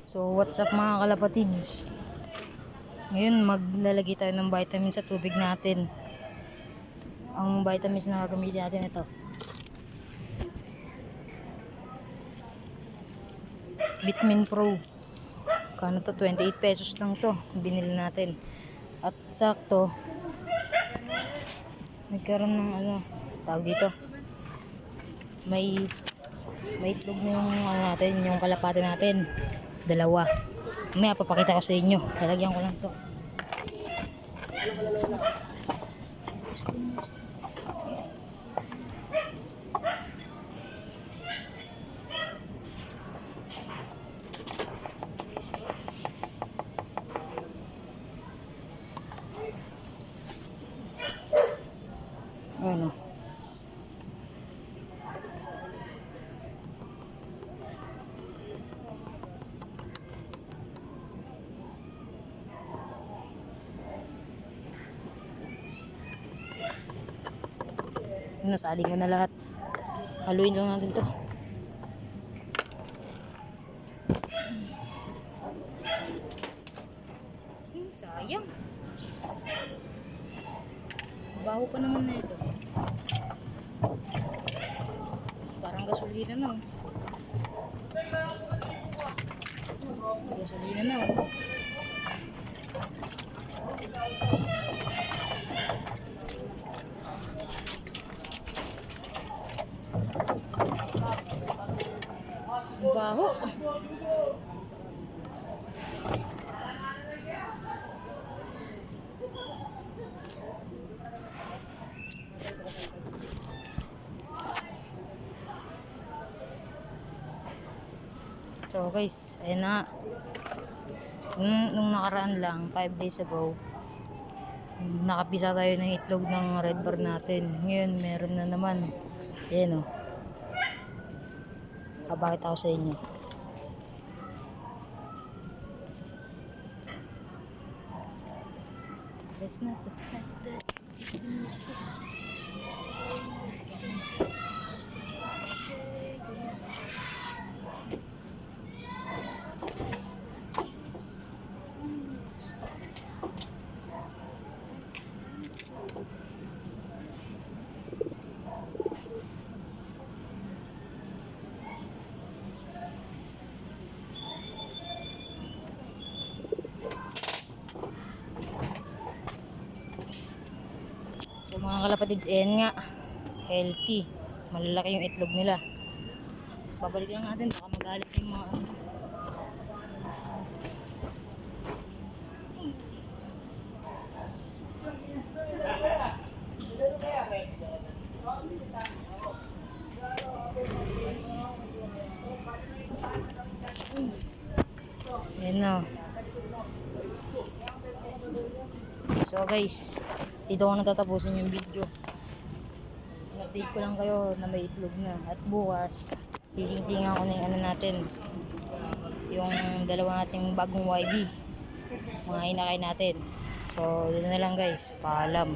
So what's up mga kalapatids? Ngayon maglalagay tayo ng vitamins sa tubig natin. Ang vitamins na gagamitin natin ito. Vitamin Pro. Kano to? 28 pesos lang to. Binili natin. At sakto nagkaroon ng tawag dito. May itlog na yung natin, yung kalapati natin. Dalawa. May papakita ko sa inyo. Lalagyan ko lang to. Ano? Nasaling ko na lahat. Haluin lang natin to. Sayang. Baho pa naman na ito. Parang gasolina na. Gasolina na. Baho. So guys, ayun na. Nung nakaraan lang, 5 days ago, nakapisa tayo ng itlog ng red bar natin. Ngayon, meron na naman. Ayan o. Bakit ako sa inyo? That's not the fact that you must So mga kalapatids, ayan nga, healthy, malalaki yung itlog nila. Babalik lang natin, baka magalit yung mga ayan na. So guys, dito ko natatapusin yung video. Update ko lang kayo na may itlog na. At bukas, sising-singan ko na yung natin. Yung dalawa nating bagong YB. Mga inakay natin. So, dito na lang guys. Paalam.